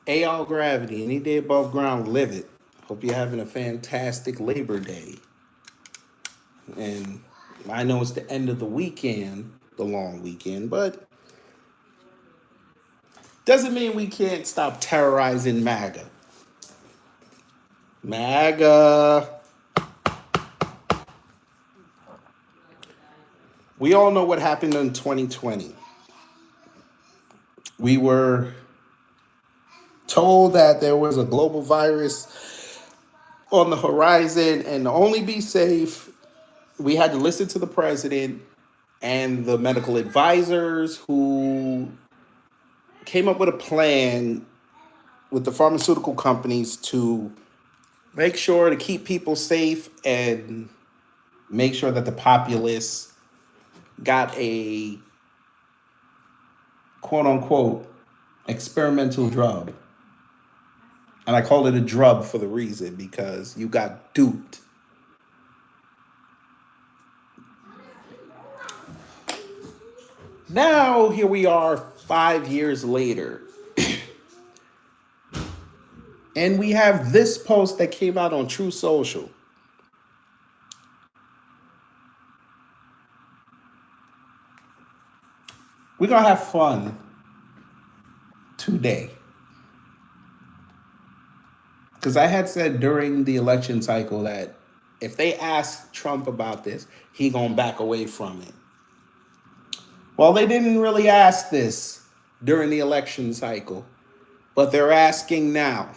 all gravity, any day above ground, live it. Hope you're having a fantastic Labor Day. And I know it's the end of the weekend, the long weekend, but doesn't mean we can't stop terrorizing MAGA. MAGA. We all know what happened in 2020. We were told that there was a global virus on the horizon, and to only be safe, we had to listen to the president and the medical advisors who came up with a plan with the pharmaceutical companies to make sure to keep people safe and make sure that the populace got a quote unquote experimental drug. And I call it a drug for the reason because you got duped. Now, here we are 5 years later. And we have this post that came out on True Social. We're going to have fun today. Because I had said during the election cycle that if they ask Trump about this, he going to back away from it. Well, they didn't really ask this during the election cycle, but they're asking now.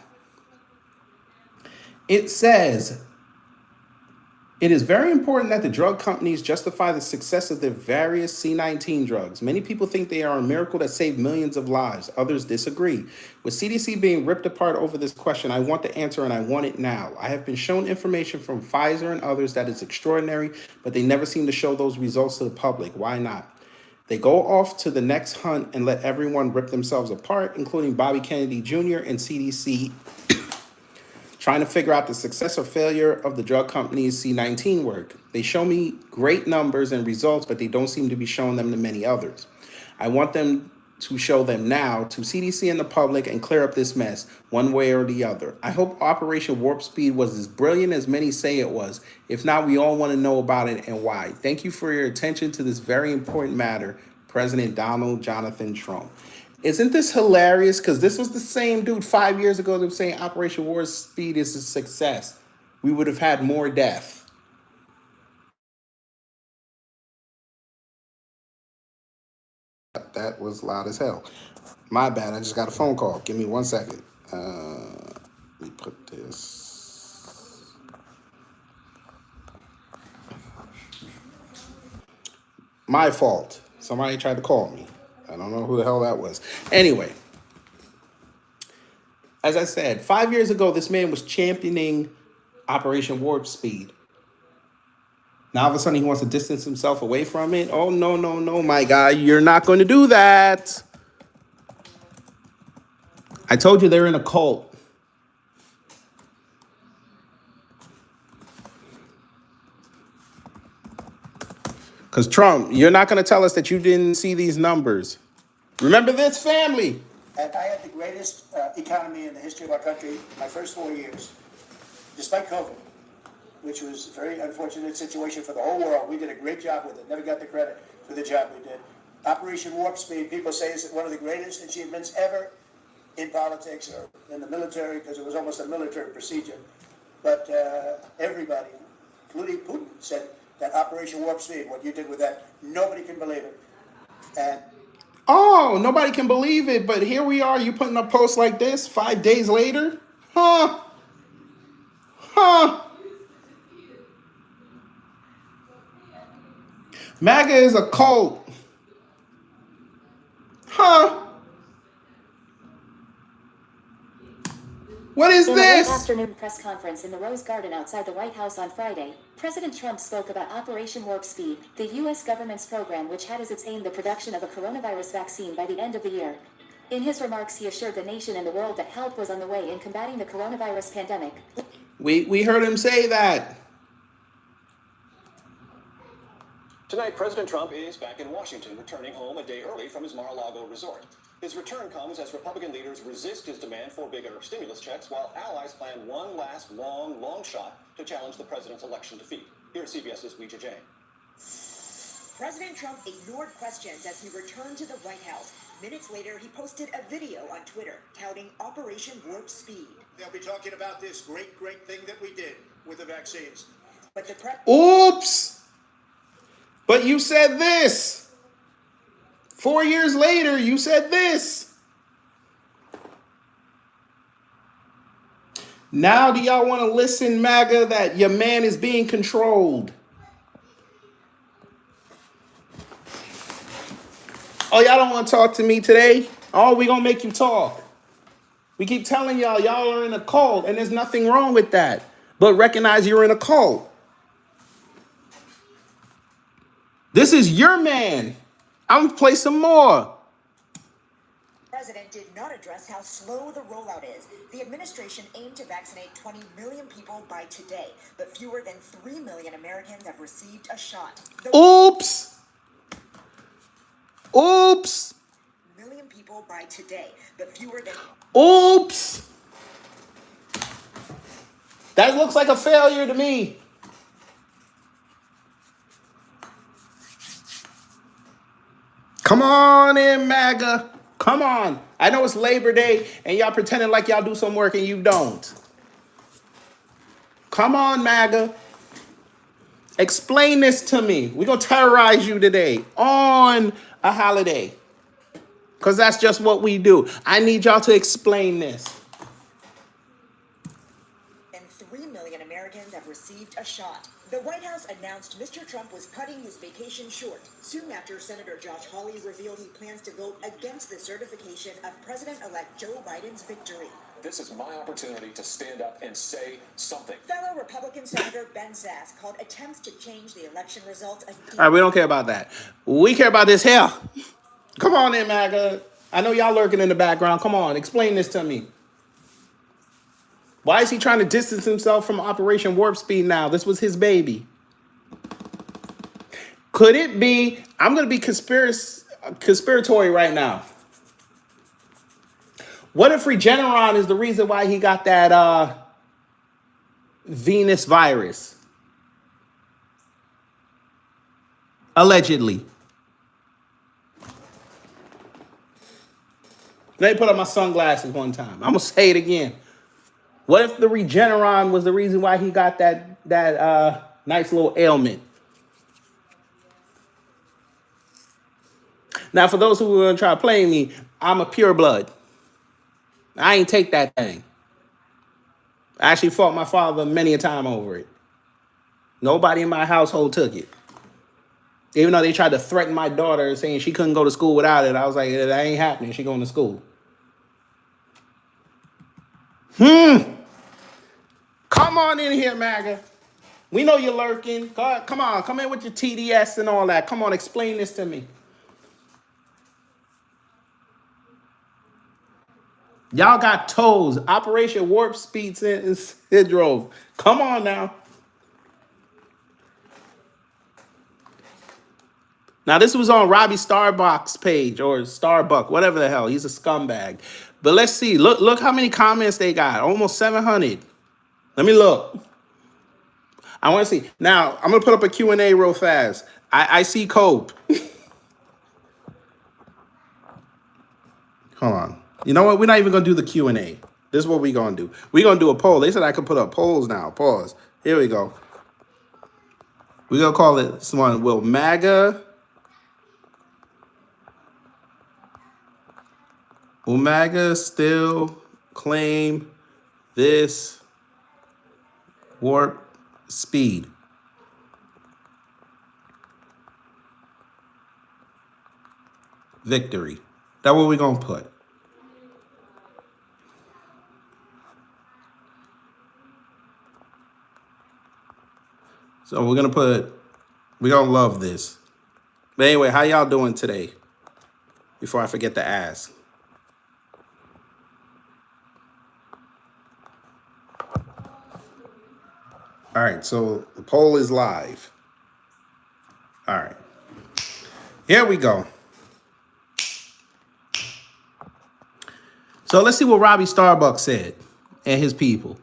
It says, it is very important that the drug companies justify the success of their various C19 drugs. Many people think they are a miracle that saved millions of lives. Others disagree. With CDC being ripped apart over this question, I want the answer and I want it now. I have been shown information from Pfizer and others that is extraordinary, but they never seem to show those results to the public. Why not? They go off to the next hunt and let everyone rip themselves apart, including Bobby Kennedy Jr. and CDC, trying to figure out the success or failure of the drug company's C19 work. They show me great numbers and results, but they don't seem to be showing them to many others. I want them to show them now to CDC and the public and clear up this mess one way or the other. I hope Operation Warp Speed was as brilliant as many say it was. If not, we all want to know about it and why. Thank you for your attention to this very important matter, President Donald Jonathan Trump. Isn't this hilarious? Because this was the same dude 5 years ago that was saying Operation Warp Speed is a success. We would have had more death. That was loud as hell. My bad. I just got a phone call. Give me 1 second. Let me put this. My fault. Somebody tried to call me. I don't know who the hell that was. Anyway, as I said, 5 years ago, this man was championing Operation Warp Speed. Now, all of a sudden, he wants to distance himself away from it. Oh, no, no, no, my guy. You're not going to do that. I told you they're in a cult. Because Trump, you're not going to tell us that you didn't see these numbers. Remember this, family. And I had the greatest economy in the history of our country my first 4 years, despite COVID, which was a very unfortunate situation for the whole world. We did a great job with it. Never got the credit for the job we did. Operation Warp Speed, people say, is one of the greatest achievements ever in politics or in the military, because it was almost a military procedure. But everybody, including Putin, said that Operation Warp Speed, what you did with that, nobody can believe it. And oh, nobody can believe it, but here we are. You putting up posts like this 5 days later? Huh? Huh? MAGA is a cult. Huh? What is In this? a late afternoon press conference in the Rose Garden outside the White House on Friday, President Trump spoke about Operation Warp Speed, the U.S. government's program which had as its aim the production of a coronavirus vaccine by the end of the year. In his remarks, he assured the nation and the world that help was on the way in combating the coronavirus pandemic. We heard him say that. Tonight, President Trump is back in Washington, returning home a day early from his Mar-a-Lago resort. His return comes as Republican leaders resist his demand for bigger stimulus checks, while allies plan one last long shot to challenge the president's election defeat. Here's CBS's Weijia Jiang. President Trump ignored questions as he returned to the White House. Minutes later, he posted a video on Twitter touting Operation Warp Speed. They'll be talking about this great thing that we did with the vaccines. But the Oops! But you said this. 4 years later, you said this. Now do y'all want to listen, MAGA, that your man is being controlled? Oh, y'all don't want to talk to me today? Oh, we going to make you talk. We keep telling y'all are in a cult, and there's nothing wrong with that. But recognize you're in a cult. This is your man. I'm going to play some more. The president did not address how slow the rollout is. The administration aimed to vaccinate 20 million people by today, but fewer than 3 million Americans have received a shot. Oops. Oops. Million people by today, but fewer than... Oops. That looks like a failure to me. Come on in, MAGA. Come on. I know it's Labor Day and y'all pretending like y'all do some work and you don't. Come on, MAGA. Explain this to me. We're going to terrorize you today on a holiday. Because that's just what we do. I need y'all to explain this. And 3 million Americans have received a shot. The White House announced Mr. Trump was cutting his vacation short, soon after Senator Josh Hawley revealed he plans to vote against the certification of President-elect Joe Biden's victory. This is my opportunity to stand up and say something. Fellow Republican Senator Ben Sasse called attempts to change the election results a... All right, we don't care about that. We care about this here. Come on in, MAGA. I know y'all lurking in the background. Come on, explain this to me. Why is he trying to distance himself from Operation Warp Speed now? This was his baby. Could it be, I'm going to be conspiratory right now. What if Regeneron is the reason why he got that Venus virus? Allegedly. Let me put on my sunglasses one time. I'm going to say it again. What if the Regeneron was the reason why he got that nice little ailment? Now, for those who are going to try to play me, I'm a pure blood. I ain't take that thing. I actually fought my father many a time over it. Nobody in my household took it. Even though they tried to threaten my daughter saying she couldn't go to school without it, I was like, that ain't happening. She going to school. Come on in here, MAGA. We know you're lurking. Come on, come in with your TDS and all that. Come on, explain this to me. Y'all got toes. Operation Warp Speed Syndrome. Come on now. Now, this was on Robbie Starbuck's page or Starbuck, whatever the hell. He's a scumbag. But let's see. Look how many comments they got. Almost 700. Let me look. I want to see. Now, I'm going to put up a Q&A real fast. I see Cope. Hold on. You know what? We're not even going to do the Q&A. This is what we're going to do. We're going to do a poll. They said I could put up polls now. Pause. Here we go. We're going to call it this one. Will MAGA still claim this warp speed? Victory. That's what we're going to put. So we're going to love this. But anyway, how y'all doing today? Before I forget to ask. All right, so the poll is live. All right. Here we go. So let's see what Robbie Starbucks said and his people.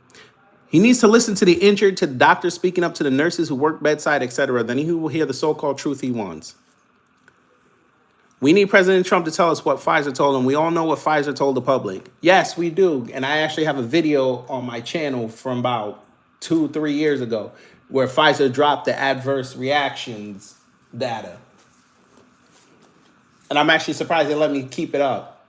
He needs to listen to the injured, to the doctors speaking up, to the nurses who work bedside, etc. Then he will hear the so-called truth he wants. We need President Trump to tell us what Pfizer told him. We all know what Pfizer told the public. Yes, we do. And I actually have a video on my channel from about 2-3 years ago where Pfizer dropped the adverse reactions data. And I'm actually surprised they let me keep it up.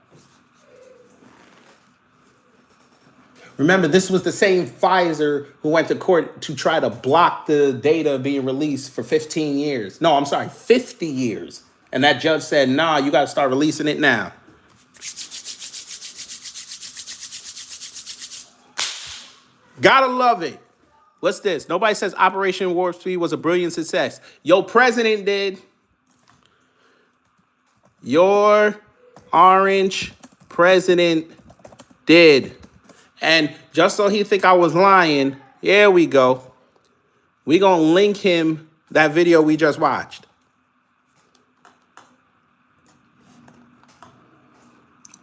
Remember, this was the same Pfizer who went to court to try to block the data being released for 15 years. No, I'm sorry, 50 years. And that judge said, nah, you got to start releasing it now. Gotta love it. What's this? Nobody says Operation Warp Speed was a brilliant success. Your president did. Your orange president did. And just so he think I was lying, here we go. We gonna link him that video we just watched.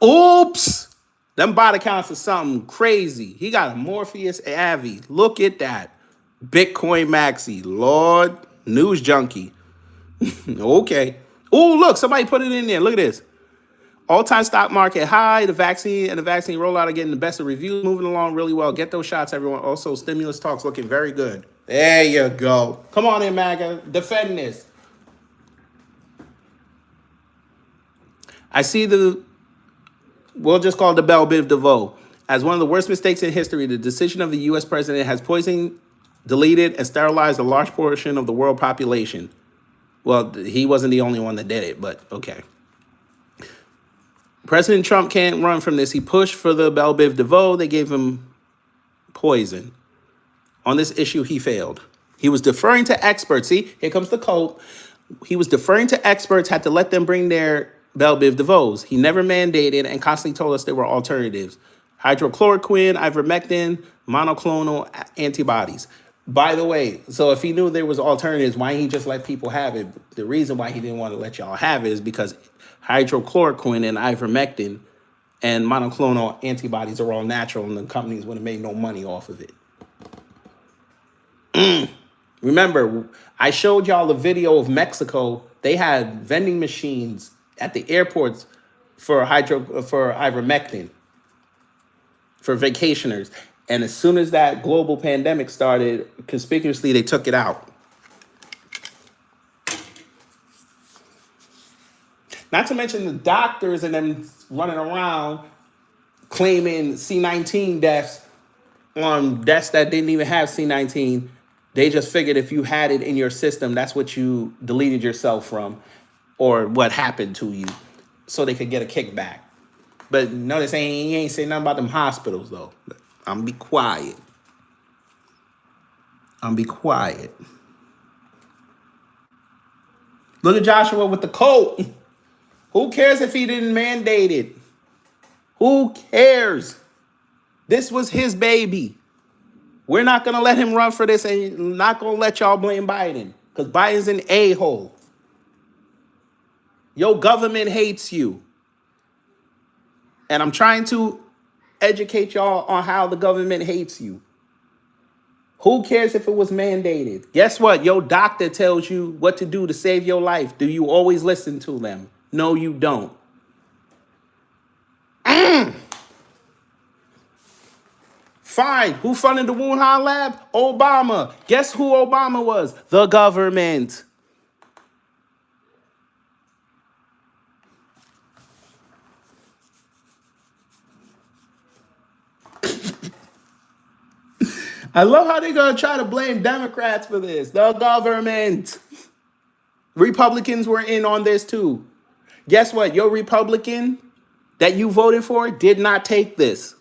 Oops. Them body counts are something crazy. He got a Morpheus Avi. Look at that. Bitcoin Maxi. Lord. News junkie. Okay. Oh, look. Somebody put it in there. Look at this. All-time stock market high. The vaccine and the vaccine rollout are getting the best of reviews. Moving along really well. Get those shots, everyone. Also, stimulus talks looking very good. There you go. Come on in, MAGA. Defend this. I see we'll just call it the Belle Biv DeVoe. As one of the worst mistakes in history, the decision of the U.S. president has poisoned, deleted, and sterilized a large portion of the world population. Well, he wasn't the only one that did it, but okay. President Trump can't run from this. He pushed for the Belle Biv DeVoe. They gave him poison. On this issue, he failed. He was deferring to experts. See, here comes the quote. He was deferring to experts, had to let them bring their Belle Biv DeVoes. He never mandated and constantly told us there were alternatives. Hydrochloroquine, ivermectin, monoclonal antibodies. By the way, so if he knew there was alternatives, why didn't he just let people have it? The reason why he didn't want to let y'all have it is because hydrochloroquine and ivermectin and monoclonal antibodies are all natural and the companies would have made no money off of it. Remember, I showed y'all the video of Mexico. They had vending machines at the airports for ivermectin for vacationers. And as soon as that global pandemic started, conspicuously, they took it out. Not to mention the doctors and them running around claiming C19 deaths on deaths that didn't even have C19. They just figured if you had it in your system, that's what you deleted yourself from or what happened to you so they could get a kickback. But notice he ain't saying nothing about them hospitals, though. I'm be quiet. Look at Joshua with the coat. Who cares if he didn't mandate it? Who cares? This was his baby. We're not going to let him run for this and not going to let y'all blame Biden because Biden's an a-hole. Your government hates you. And I'm trying to educate y'all on how the government hates you. Who cares if it was mandated? Guess what? Your doctor tells you what to do to save your life. Do you always listen to them? No, you don't. Fine. Who funded the Wuhan lab? Obama. Guess who Obama was? The government. I love how they're going to try to blame Democrats for this. The government. Republicans were in on this too. Guess what? Your Republican that you voted for did not take this.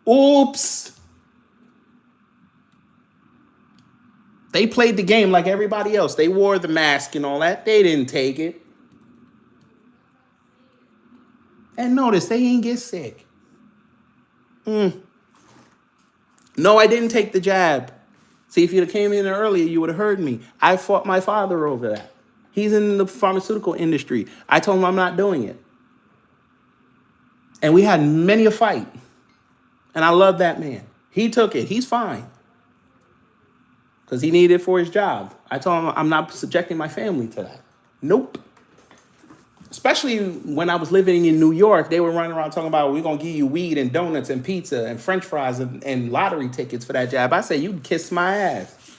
Oops. They played the game like everybody else. They wore the mask and all that. They didn't take it. And notice they ain't get sick. No, I didn't take the jab. See, if you'd have came in earlier, you would have heard me. I fought my father over that. He's in the pharmaceutical industry. I told him I'm not doing it. And we had many a fight. And I love that man. He took it. He's fine. Because he needed it for his job. I told him I'm not subjecting my family to that. Nope. Especially when I was living in New York, they were running around talking about, we're going to give you weed and donuts and pizza and french fries and lottery tickets for that job. I said, you can kiss my ass.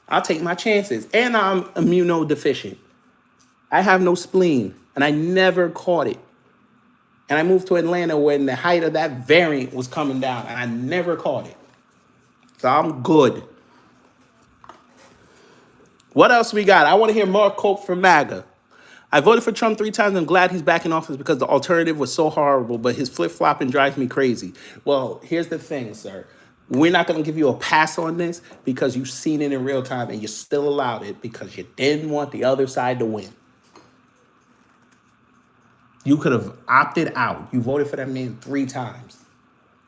I'll take my chances. And I'm immunodeficient. I have no spleen. And I never caught it. And I moved to Atlanta when the height of that variant was coming down. And I never caught it. So I'm good. What else we got? I want to hear more quote from MAGA. I voted for Trump 3 times. I'm glad he's back in office because the alternative was so horrible, but his flip-flopping drives me crazy. Well, here's the thing, sir. We're not going to give you a pass on this because you've seen it in real time and you still allowed it because you didn't want the other side to win. You could have opted out. You voted for that man 3 times.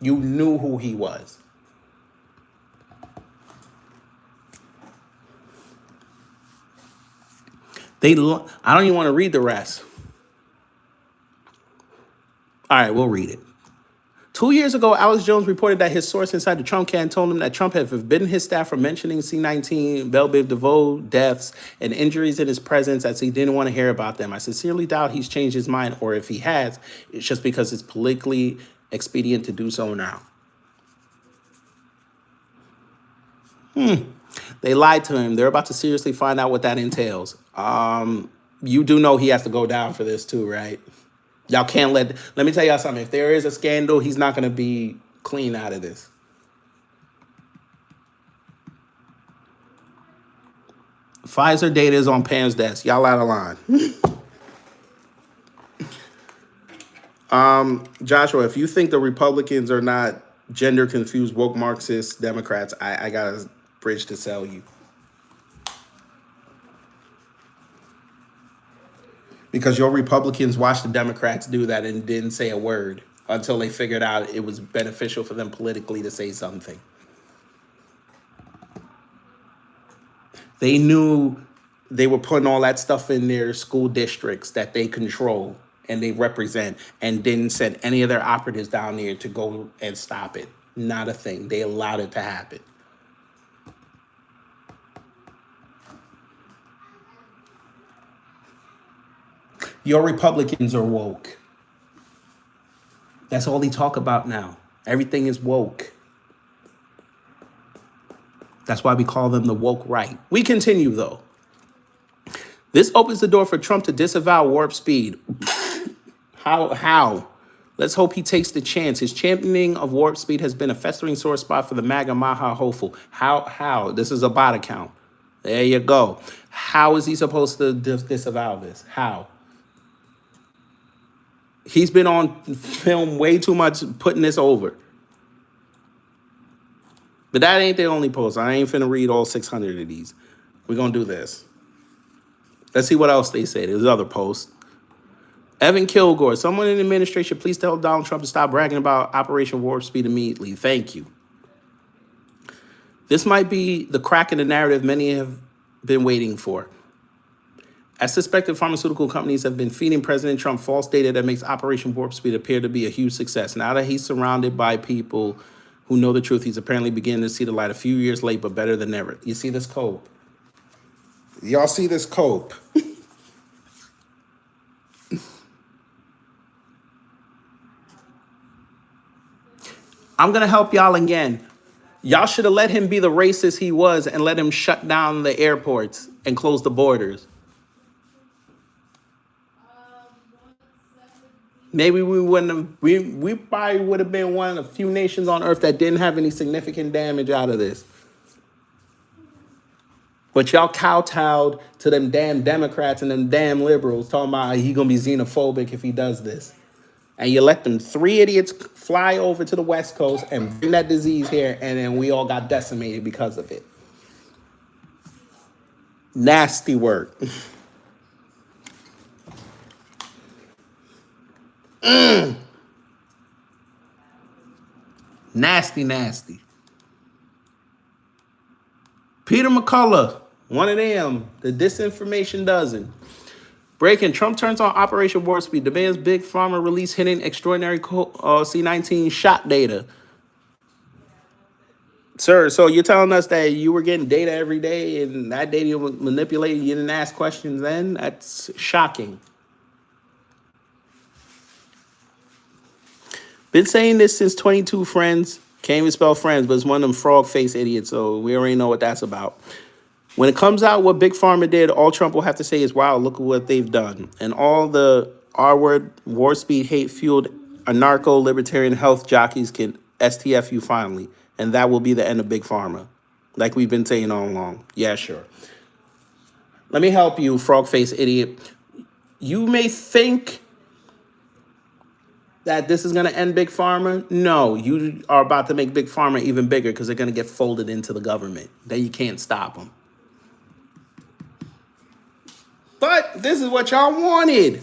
You knew who he was. I don't even want to read the rest. All right, we'll read it. 2 years ago, Alex Jones reported that his source inside the Trump camp told him that Trump had forbidden his staff from mentioning C-19, Bell Biv DeVoe deaths, and injuries in his presence as he didn't want to hear about them. I sincerely doubt he's changed his mind, or if he has, it's just because it's politically expedient to do so now. They lied to him. They're about to seriously find out what that entails. You do know he has to go down for this too, right? Y'all can't let me tell y'all something. If there is a scandal, he's not going to be clean out of this. Pfizer data is on Pam's desk. Y'all out of line. Joshua, if you think the Republicans are not gender confused woke Marxist Democrats, I got a bridge to sell you. Because your Republicans watched the Democrats do that and didn't say a word until they figured out it was beneficial for them politically to say something. They knew they were putting all that stuff in their school districts that they control and they represent and didn't send any of their operatives down there to go and stop it. Not a thing. They allowed it to happen. Your Republicans are woke. That's all they talk about now. Everything is woke. That's why we call them the woke right. We continue, though. This opens the door for Trump to disavow warp speed. How? Let's hope he takes the chance. His championing of warp speed has been a festering sore spot for the MAGA Maha hopeful. How? This is a bot account. There you go. How is he supposed to disavow this? How? He's been on film way too much putting this over. But that ain't the only post. I ain't finna read all 600 of these. We're going to do this. Let's see what else they say. There's other posts. Evan Kilgore, someone in the administration, please tell Donald Trump to stop bragging about Operation Warp Speed immediately. Thank you. This might be the crack in the narrative many have been waiting for. As suspected, pharmaceutical companies have been feeding President Trump false data that makes Operation Warp Speed appear to be a huge success. Now that he's surrounded by people who know the truth, he's apparently beginning to see the light a few years late, but better than ever. You see this cope? Y'all see this cope? I'm going to help y'all again. Y'all should have let him be the racist he was and let him shut down the airports and close the borders. Maybe we wouldn't have, we probably would have been one of the few nations on earth that didn't have any significant damage out of this. But y'all kowtowed to them damn Democrats and them damn liberals talking about he gonna be xenophobic if he does this. And you let them 3 idiots fly over to the West Coast and bring that disease here, and then we all got decimated because of it. Nasty work. Nasty. Peter McCullough, one of them, the disinformation dozen. Breaking, Trump turns on Operation Warp Speed, demands Big Pharma release hidden extraordinary C-19 shot data. Sir, so you're telling us that you were getting data every day and that data you were manipulating, you didn't ask questions then? That's shocking. Been saying this since 22 friends. Can't even spell friends, but it's one of them frog face idiots, so we already know what that's about. When it comes out what Big Pharma did, all Trump will have to say is, wow, look at what they've done. And all the R-word, war speed, hate-fueled, anarcho-libertarian health jockeys can STF you finally. And that will be the end of Big Pharma. Like we've been saying all along. Yeah, sure. Let me help you, frog-faced idiot. You may think that this is going to end Big Pharma. No, you are about to make Big Pharma even bigger because they're going to get folded into the government. Then you can't stop them. But this is what y'all wanted.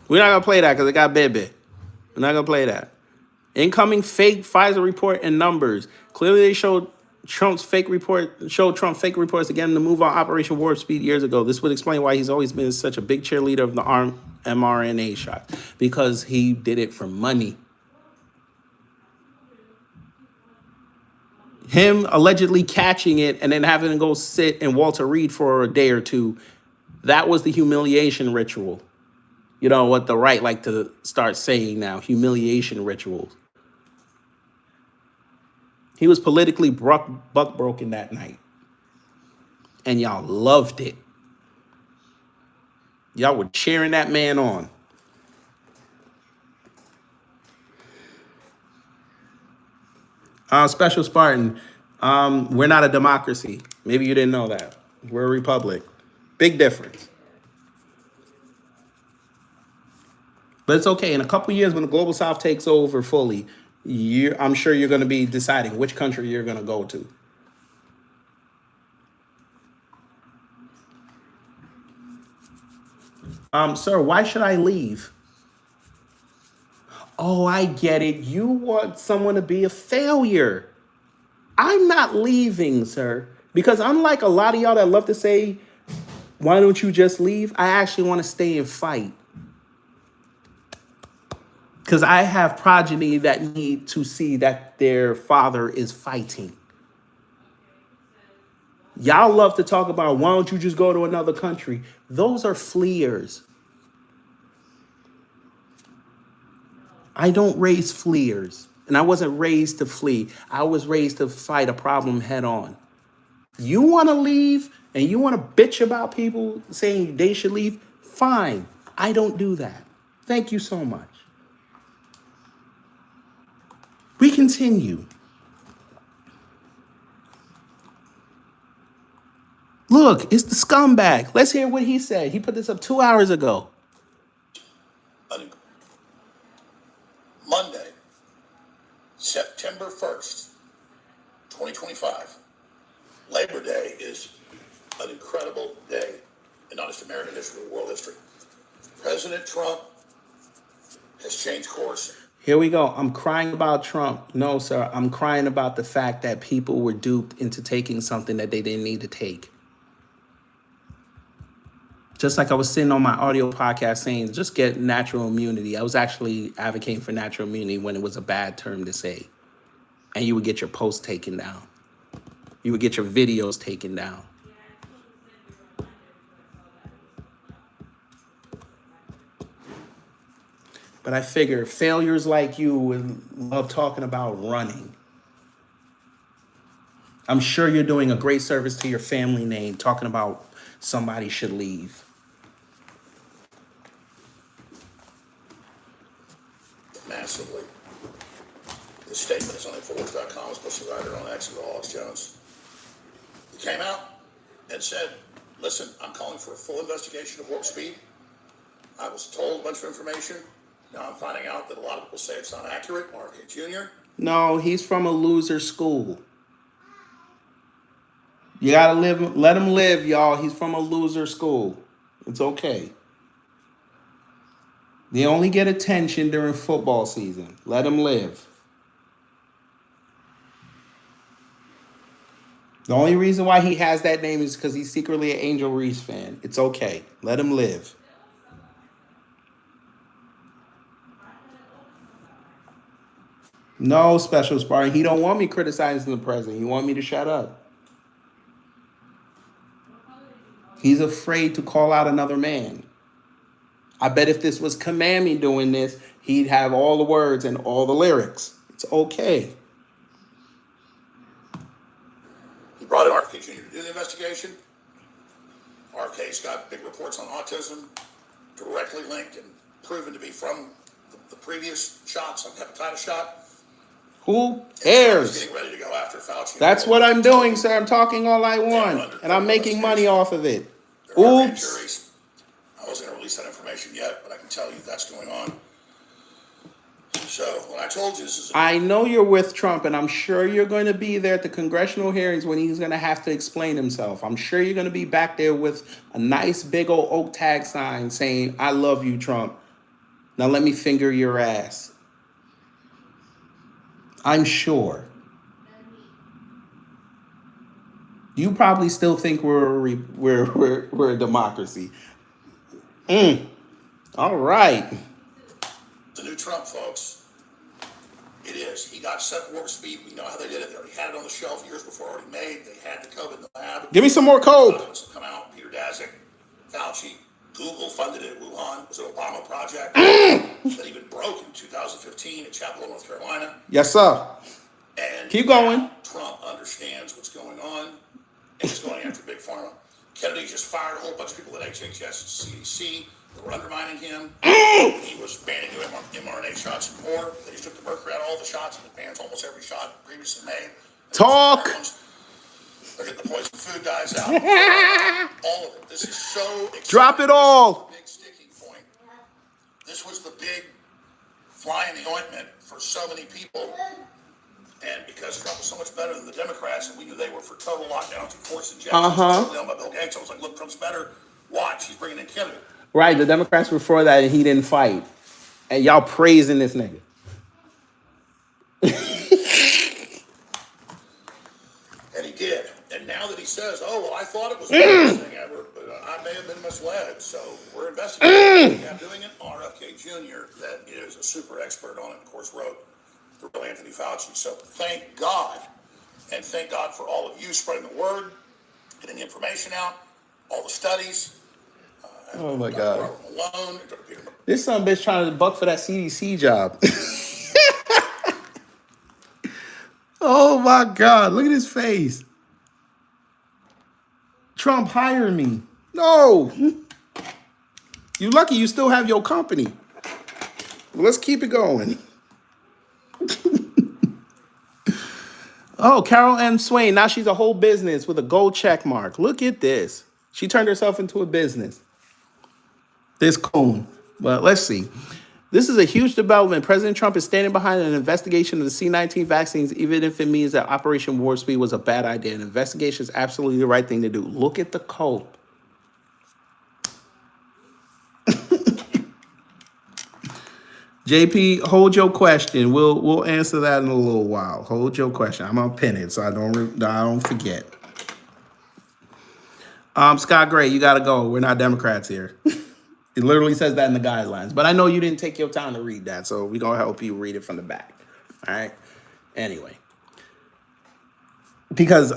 We're not going to play that because it got baby. We're not going to play that. Incoming fake Pfizer report and numbers. Clearly they showed Trump fake reports to get him to move on Operation Warp Speed years ago. This would explain why he's always been such a big cheerleader of the mRNA shot. Because he did it for money. Him allegedly catching it and then having to go sit in Walter Reed for a day or two. That was the humiliation ritual. You know what the right like to start saying now, humiliation rituals. He was politically buck broken that night. And y'all loved it. Y'all were cheering that man on. Special Spartan, we're not a democracy. Maybe you didn't know that. We're a republic. Big difference. But it's okay. In a couple years, when the Global South takes over fully, I'm sure you're going to be deciding which country you're going to go to. Sir, why should I leave? Oh, I get it. You want someone to be a failure. I'm not leaving, sir. Because unlike a lot of y'all that love to say, why don't you just leave? I actually want to stay and fight. Because I have progeny that need to see that their father is fighting. Y'all love to talk about, why don't you just go to another country? Those are fleers. I don't raise fleers. And I wasn't raised to flee. I was raised to fight a problem head on. You want to leave and you want to bitch about people saying they should leave? Fine. I don't do that. Thank you so much. We continue. Look, it's the scumbag. Let's hear what he said. He put this up 2 hours ago. Monday, September 1st, 2025. Labor Day is an incredible day in not just American history, but world history. President Trump has changed course. Here we go. I'm crying about Trump. No, sir. I'm crying about the fact that people were duped into taking something that they didn't need to take. Just like I was sitting on my audio podcast saying, just get natural immunity. I was actually advocating for natural immunity when it was a bad term to say. And you would get your posts taken down. You would get your videos taken down. But I figure failures like you would love talking about running. I'm sure you're doing a great service to your family name, talking about somebody should leave. Massively. The statement is on Infowars.com. It's supposed to write it on X with Alex Jones. He came out and said, listen, I'm calling for a full investigation of Warp Speed. I was told a bunch of information. Now I'm finding out that a lot of people say it's not accurate. RFK Jr. No, he's from a loser school. You gotta let him live, y'all. He's from a loser school. It's okay. They only get attention during football season. Let them live. The only reason why he has that name is because he's secretly an Angel Reese fan. It's okay. Let him live. No, Special Sparring. He don't want me criticizing the president. He want me to shut up. He's afraid to call out another man. I bet if this was Kamami doing this, he'd have all the words and all the lyrics. It's okay. He brought in RFK Jr. to do the investigation. RFK's got big reports on autism, directly linked and proven to be from the previous shots, like hepatitis shot. Who cares? Getting ready to go after Fauci. That's what I'm doing, sir. I'm talking all I want, and I'm making money off of it. Oops. I wasn't going to release that information yet, but I can tell you that's going on. So when I told you this is... I know you're with Trump, and I'm sure you're going to be there at the congressional hearings when he's going to have to explain himself. I'm sure you're going to be back there with a nice big old oak tag sign saying, "I love you, Trump. Now let me finger your ass." I'm sure. You probably still think we're a democracy. All right. The new Trump, folks. It is. He got set warp speed. We know how they did it. They already had it on the shelf years before, already made. They had the COVID in the lab. Give me some more coke. Come out. Peter Daszak, Fauci, Google funded it in Wuhan. It was an Obama project that even broke in 2015 in Chapel Hill, North Carolina. Yes, sir. And keep going. Trump understands what's going on, and he's going after Big Pharma. Kennedy just fired a whole bunch of people at HHS and CDC that were undermining him. He was banning new mRNA shots and more. They just took the mercury out of all the shots and bans almost every shot previously made. Talk. They're getting the poison food guys out. All of it. This is so exciting. Drop it all. Big sticking point. This was the big fly in the ointment for so many people. And because Trump was so much better than the Democrats, and we knew they were for total lockdowns and forced injections, totally owned by Bill Gates, I was like, look, Trump's better. Watch, he's bringing in Kennedy. Right, the Democrats were for that, and he didn't fight. And y'all praising this nigga. And he did. And now that he says, oh, well, I thought it was the best thing ever, but I may have been misled. So we're investigating. I'm doing it. RFK Jr., that is a super expert on it, of course, wrote the real Anthony Fauci. So thank God. And thank God for all of you spreading the word, getting the information out, all the studies. Oh, my God. Malone, This son bitch trying to buck for that CDC job. Oh, my God. Look at his face. Trump, hire me. No. You lucky you still have your company. Let's keep it going. Oh, Carol Ann Swain. Now she's a whole business with a gold check mark. Look at this. She turned herself into a business. This coon. But let's see. This is a huge development. President Trump is standing behind an investigation of the C-19 vaccines, even if it means that Operation Warp Speed was a bad idea. An investigation is absolutely the right thing to do. Look at the code. JP, hold your question. We'll answer that in a little while. Hold your question. I'm gonna pin it so I don't forget. Scott Gray, you gotta go. We're not Democrats here. It literally says that in the guidelines. But I know you didn't take your time to read that, so we're gonna help you read it from the back. All right. Anyway. Because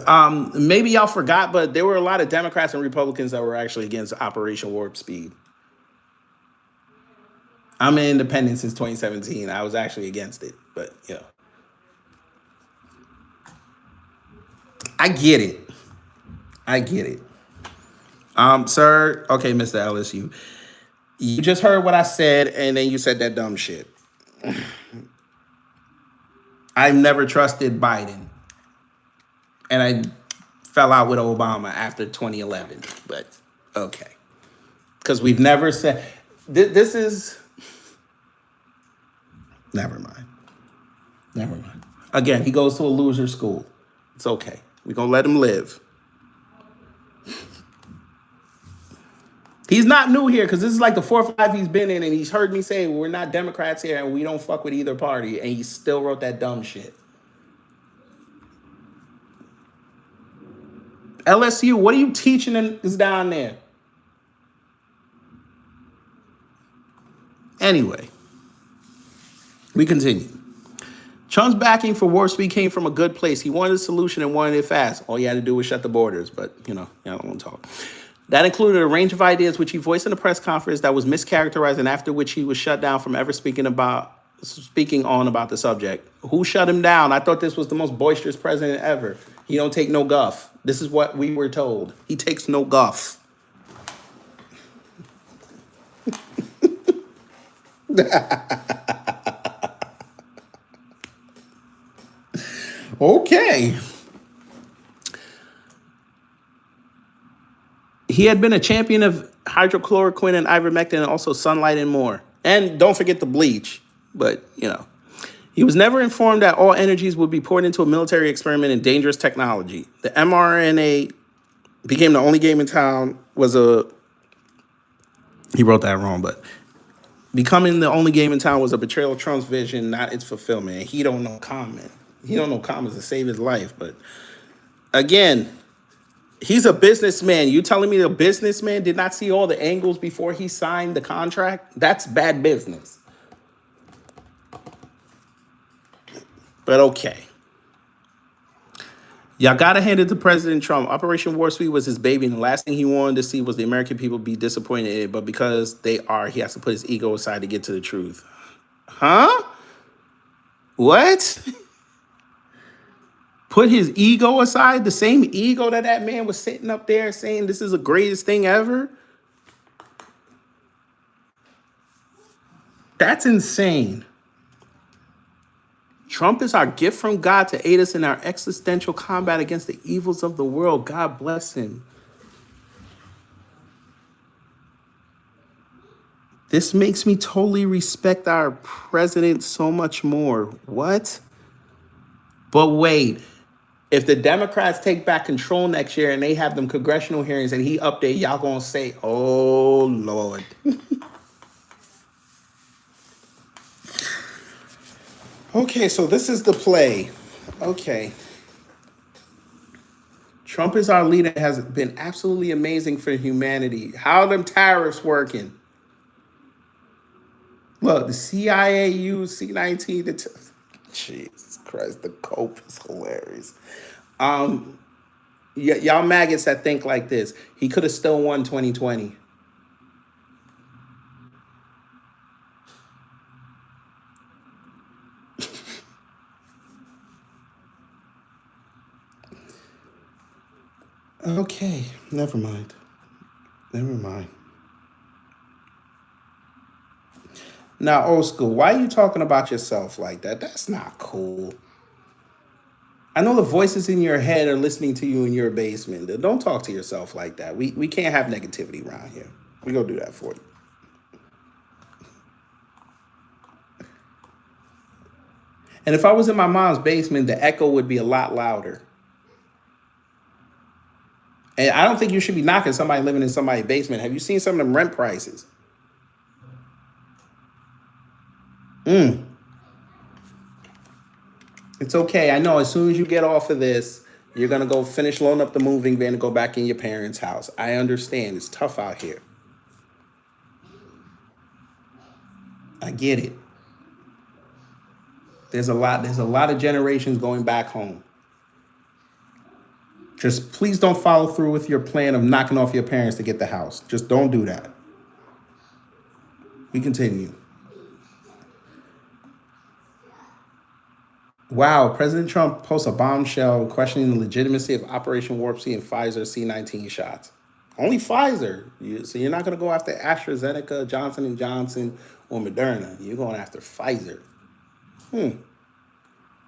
maybe y'all forgot, but there were a lot of Democrats and Republicans that were actually against Operation Warp Speed. I'm an independent since 2017. I was actually against it, but you know. I get it. Sir, okay, Mr. Ellis, you just heard what I said, and then you said that dumb shit. I've never trusted Biden. And I fell out with Obama after 2011, but okay. Because we've never said, this is, never mind. Again, he goes to a loser school. It's okay. We're going to let him live. He's not new here because this is like the fourth life he's been in, and he's heard me say we're not Democrats here and we don't fuck with either party, and he still wrote that dumb shit. LSU, what are you teaching is down there? Anyway, we continue. Trump's backing for warp speed came from a good place. He wanted a solution and wanted it fast. All he had to do was shut the borders, but I don't want to talk. That included a range of ideas which he voiced in a press conference that was mischaracterized, and after which he was shut down from ever speaking on about the subject. Who shut him down? I thought this was the most boisterous president ever. He don't take no guff. This is what we were told. He takes no guff. Okay. He had been a champion of hydrochloroquine and ivermectin and also sunlight and more. And don't forget the bleach. But, he was never informed that all energies would be poured into a military experiment in dangerous technology. The mRNA became the only game in town he wrote that wrong, but becoming the only game in town was a betrayal of Trump's vision, not its fulfillment. And he don't know comment. He don't know comments to save his life. But again, he's a businessman. You telling me the businessman did not see all the angles before he signed the contract? That's bad business. But okay. Y'all gotta hand it to President Trump. Operation Warp Speed was his baby, and the last thing he wanted to see was the American people be disappointed in it. But because they are, he has to put his ego aside to get to the truth. Huh? What? Put his ego aside? The same ego that man was sitting up there saying this is the greatest thing ever? That's insane. Trump is our gift from God to aid us in our existential combat against the evils of the world. God bless him. This makes me totally respect our president so much more. What? But wait, if the Democrats take back control next year and they have them congressional hearings and he update, y'all gonna say, oh, Lord. Okay, so this is the play. Okay. Trump is our leader, has been absolutely amazing for humanity. How are them tariffs working? Look, the CIA used C-19 to... Jesus Christ, the cope is hilarious. Y'all maggots that think like this. He could have still won 2020. Okay, never mind. Now, old school, why are you talking about yourself like that? That's not cool. I know the voices in your head are listening to you in your basement. Don't talk to yourself like that. We can't have negativity around here. We're going to do that for you. And if I was in my mom's basement, the echo would be a lot louder. And I don't think you should be knocking somebody living in somebody's basement. Have you seen some of them rent prices? It's okay. I know as soon as you get off of this, you're going to go finish loading up the moving van and go back in your parents' house. I understand. It's tough out here. I get it. There's a lot of generations going back home. Just please don't follow through with your plan of knocking off your parents to get the house. Just don't do that. We continue. Wow, President Trump posts a bombshell questioning the legitimacy of Operation Warp Speed and Pfizer C-19 shots. Only Pfizer. So you're not going to go after AstraZeneca, Johnson & Johnson, or Moderna. You're going after Pfizer.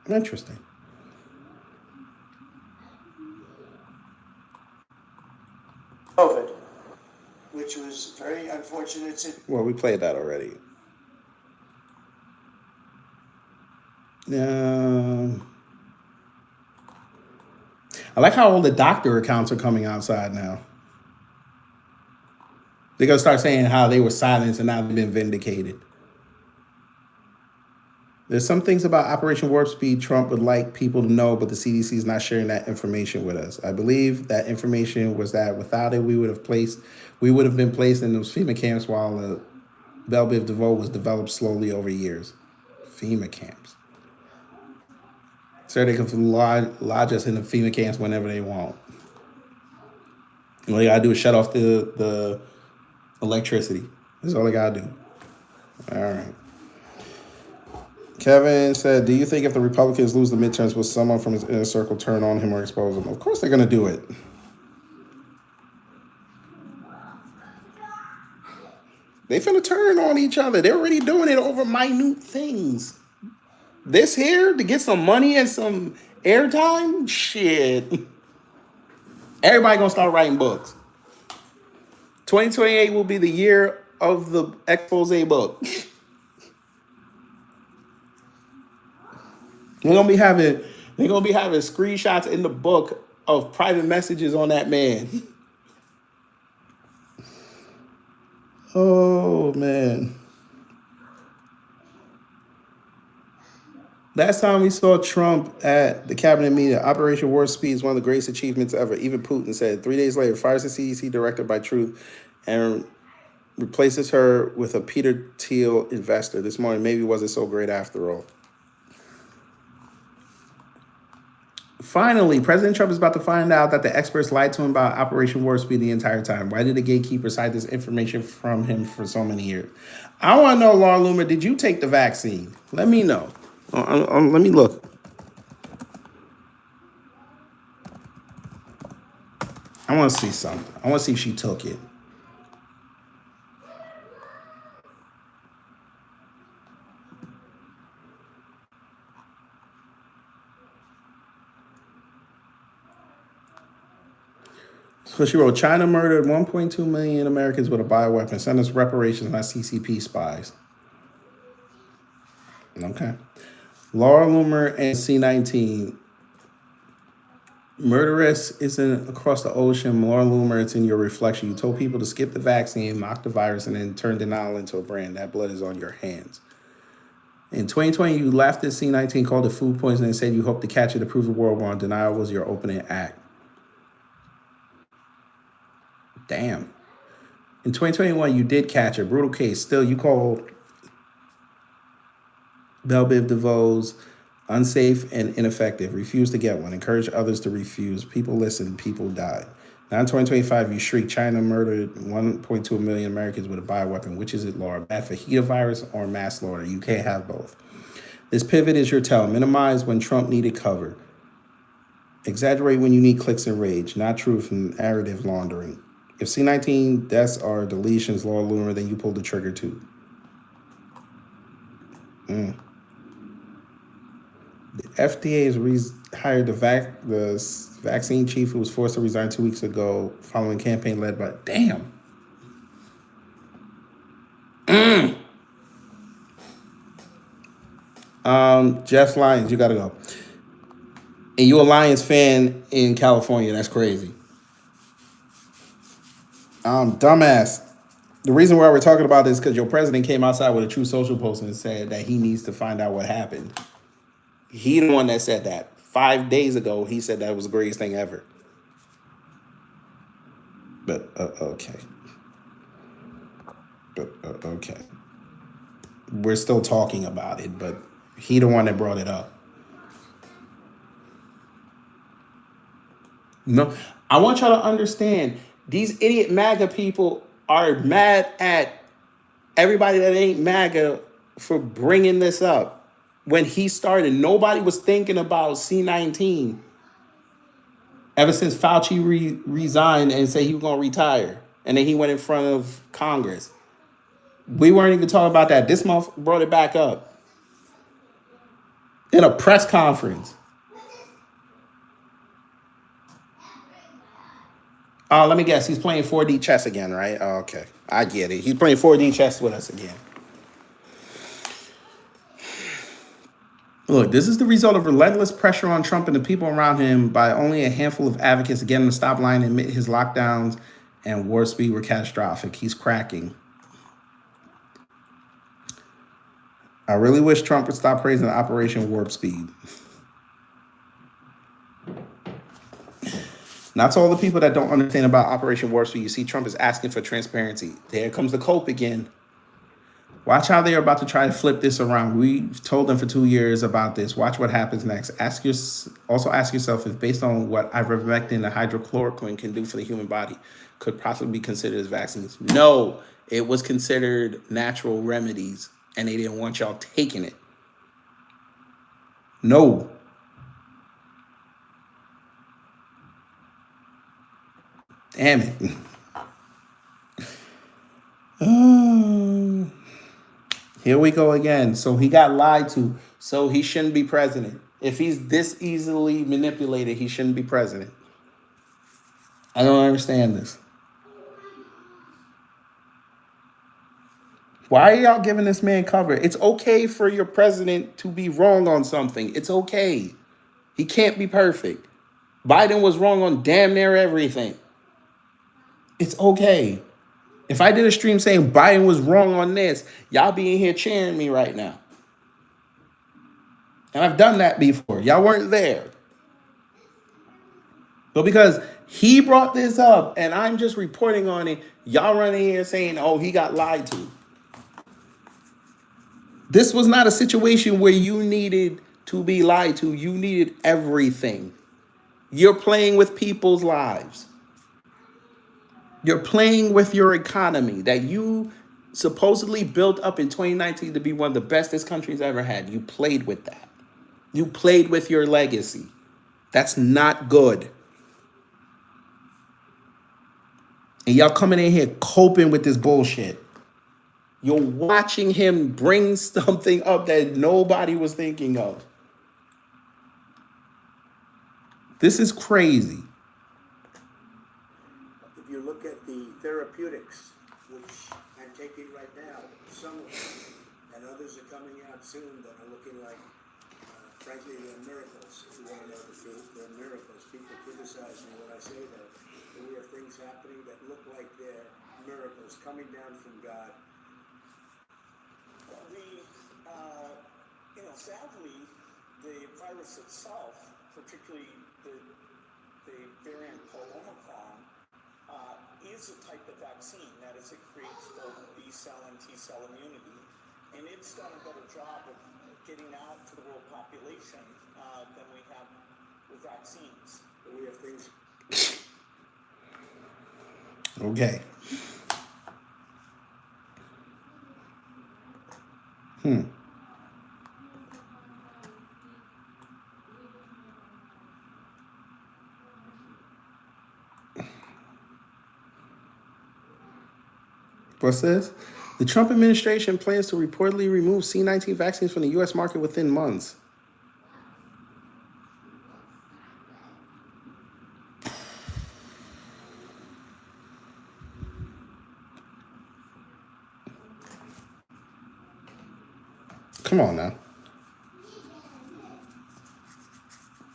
Interesting. COVID, which was very unfortunate. Well, we played that already. I like how all the doctor accounts are coming outside now. They're going to start saying how they were silenced and now they've been vindicated. There's some things about Operation Warp Speed Trump would like people to know, but the CDC is not sharing that information with us. I believe that information was that without it, we would have been placed in those FEMA camps while the Belle Biv DeVoe was developed slowly over years. FEMA camps. So they can lodge us in the FEMA camps whenever they want. All they gotta do is shut off the electricity. That's all they gotta do. All right. Kevin said, do you think if the Republicans lose the midterms, will someone from his inner circle turn on him or expose him? Of course they're going to do it. They finna turn on each other. They're already doing it over minute things. This here, to get some money and some airtime? Shit. Everybody going to start writing books. 2028 will be the year of the expose book. They're gonna be having screenshots in the book of private messages on that man. Oh man. Last time we saw Trump at the cabinet meeting, Operation Warp Speed is one of the greatest achievements ever. Even Putin said 3 days later, fires the CDC director by Truth and replaces her with a Peter Thiel investor. This morning maybe wasn't so great after all. Finally, President Trump is about to find out that the experts lied to him about Operation Warp Speed the entire time. Why did the gatekeepers hide this information from him for so many years? I want to know, Laura Loomer, did you take the vaccine? Let me know. Let me look. I want to see something. I want to see if she took it. So she wrote, China murdered 1.2 million Americans with a bioweapon. Send us reparations, not CCP spies. Okay. Laura Loomer and C-19. Murderess isn't across the ocean. Laura Loomer, it's in your reflection. You told people to skip the vaccine, mock the virus, and then turn denial into a brand. That blood is on your hands. In 2020, you laughed at C-19, called it food poisoning, and said you hoped to catch it to prove the world wrong. Denial was your opening act. Damn. In 2021, you did catch a brutal case. Still, you called Belle Biv DeVoe's unsafe and ineffective. Refused to get one. Encourage others to refuse. People listened. People died. Now in 2025, you shriek, China murdered 1.2 million Americans with a bioweapon. Which is it, Laura? Bad fajita virus or mass slaughter? You can't have both. This pivot is your tell. Minimize when Trump needed cover. Exaggerate when you need clicks and rage. Not truth and narrative laundering. If C-19 deaths are deletions, Laura Loomer, then you pulled the trigger too. The FDA has hired the vaccine chief who was forced to resign 2 weeks ago following a campaign led by... Damn. Jeff Lyons, you got to go. And you a Lions fan in California. That's crazy. Dumbass. The reason why we're talking about this is because your president came outside with a True Social post and said that he needs to find out what happened. He the one that said that. 5 days ago, he said that was the greatest thing ever. But, okay. Okay. We're still talking about it, but he the one that brought it up. No, I want y'all to understand, these idiot MAGA people are mad at everybody that ain't MAGA for bringing this up. When he started, nobody was thinking about C-19 ever since Fauci resigned and said he was going to retire. And then he went in front of Congress. We weren't even talking about that. This month brought it back up in a press conference. Let me guess. He's playing 4D chess again, right? Oh, okay. I get it. He's playing 4D chess with us again. Look, this is the result of relentless pressure on Trump and the people around him by only a handful of advocates getting him to stop lying and admit his lockdowns and warp speed were catastrophic. He's cracking. I really wish Trump would stop praising Operation Warp Speed. Now, to all the people that don't understand about Operation Warp Speed, you see Trump is asking for transparency. There comes the cope again. Watch how they are about to try to flip this around. We've told them for 2 years about this. Watch what happens next. Also ask yourself if, based on what ivermectin and hydrochloroquine can do for the human body, could possibly be considered as vaccines. No, it was considered natural remedies, and they didn't want y'all taking it. No. Damn it. Here we go again. So he got lied to. So he shouldn't be president. If he's this easily manipulated, he shouldn't be president. I don't understand this. Why are y'all giving this man cover? It's okay for your president to be wrong on something. It's okay. He can't be perfect. Biden was wrong on damn near everything. It's okay. If I did a stream saying Biden was wrong on this, y'all be in here cheering me right now. And I've done that before. Y'all weren't there. But because he brought this up and I'm just reporting on it, y'all running here saying, oh, he got lied to. This was not a situation where you needed to be lied to. You needed everything. You're playing with people's lives. You're playing with your economy that you supposedly built up in 2019 to be one of the best this country's ever had. You played with that. You played with your legacy. That's not good. And y'all coming in here coping with this bullshit. You're watching him bring something up that nobody was thinking of. This is crazy. If you look at the therapeutics, which I'm taking right now, some of them, and others are coming out soon that are looking like, frankly, they're miracles. If you want to know the truth, they're miracles. People criticize me when I say that. But we have things happening that look like they're miracles coming down from God. Sadly, the virus itself, particularly the variant called Omicron, is a type of vaccine. That is, it creates both B cell and T cell immunity, and it's done a better job of getting out to the world population than we have with vaccines. But we have things. Okay. What's this? The Trump administration plans to reportedly remove C-19 vaccines from the U.S. market within months. Come on now.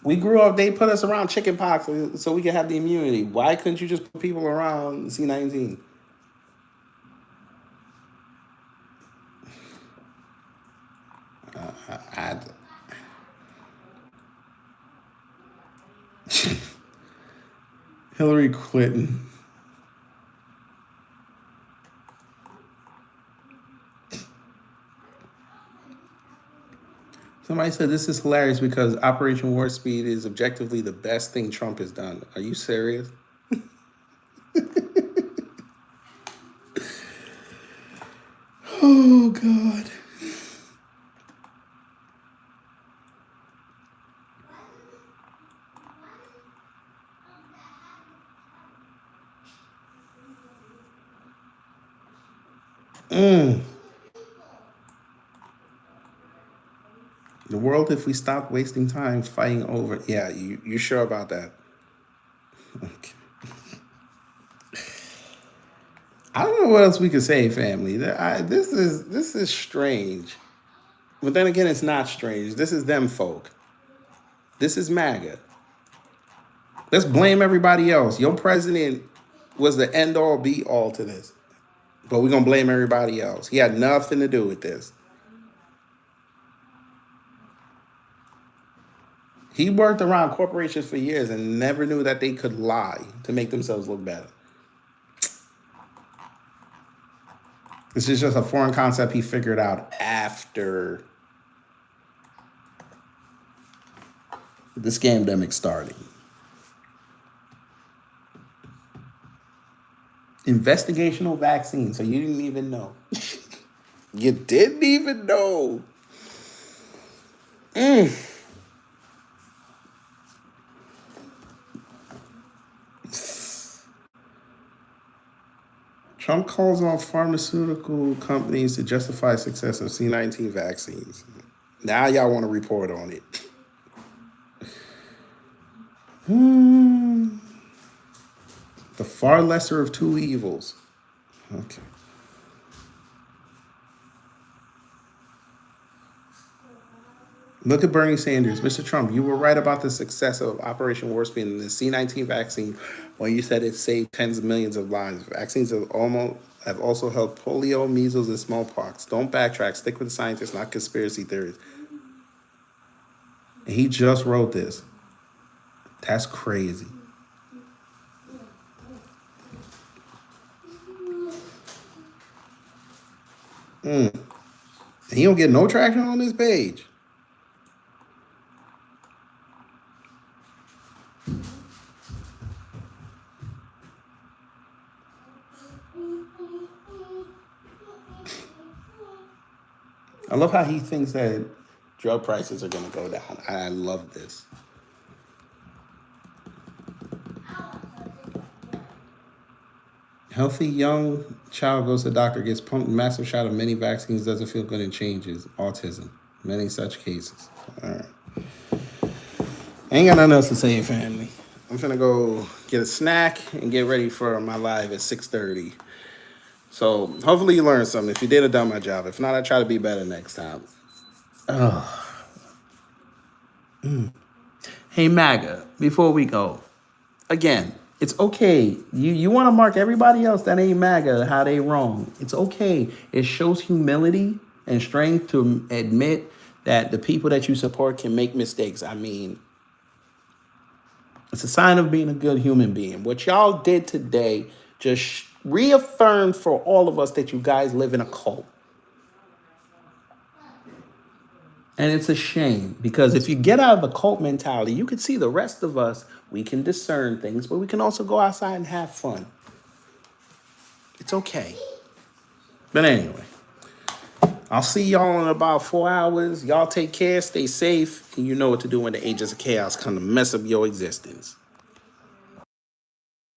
We grew up, they put us around chicken pox so we could have the immunity. Why couldn't you just put people around C-19? Hillary Clinton. Somebody said this is hilarious because Operation Warp Speed is objectively the best thing Trump has done. Are you serious? Oh, God. The world, if we stop wasting time fighting over. Yeah, you sure about that? Okay. I don't know what else we could say, family. This is strange. But then again, it's not strange. This is them folk. This is MAGA. Let's blame everybody else. Your president was the end all be all to this. But we're going to blame everybody else. He had nothing to do with this. He worked around corporations for years and never knew that they could lie to make themselves look better. This is just a foreign concept he figured out after the scamdemic started. Investigational vaccine. So you didn't even know. You didn't even know. Trump calls on pharmaceutical companies to justify success of C-19 vaccines. Now y'all want to report on it. The far lesser of two evils. Okay. Look at Bernie Sanders. Mr. Trump, you were right about the success of Operation Warp Speed and the C-19 vaccine when you said it saved tens of millions of lives. Vaccines have also helped polio, measles, and smallpox. Don't backtrack. Stick with the scientists, not conspiracy theories. And he just wrote this. That's crazy. And he don't get no traction on this page. I love how he thinks that drug prices are going to go down. I love this. Healthy young child goes to the doctor, gets pumped massive shot of many vaccines, doesn't feel good and changes. Autism. Many such cases. All right. Ain't got nothing else to say, family. I'm finna go get a snack and get ready for my live at 6:30. So hopefully you learned something. If you did, I done my job. If not, I try to be better next time. Hey, MAGA, before we go, again, it's okay. You want to mark everybody else that ain't MAGA how they wrong. It's okay. It shows humility and strength to admit that the people that you support can make mistakes. I mean, it's a sign of being a good human being. What y'all did today just reaffirmed for all of us that you guys live in a cult. And it's a shame because if you get out of the cult mentality, you can see the rest of us, we can discern things, but we can also go outside and have fun. It's okay. But anyway, I'll see y'all in about 4 hours. Y'all take care, stay safe, and you know what to do when the agents of chaos come to mess up your existence.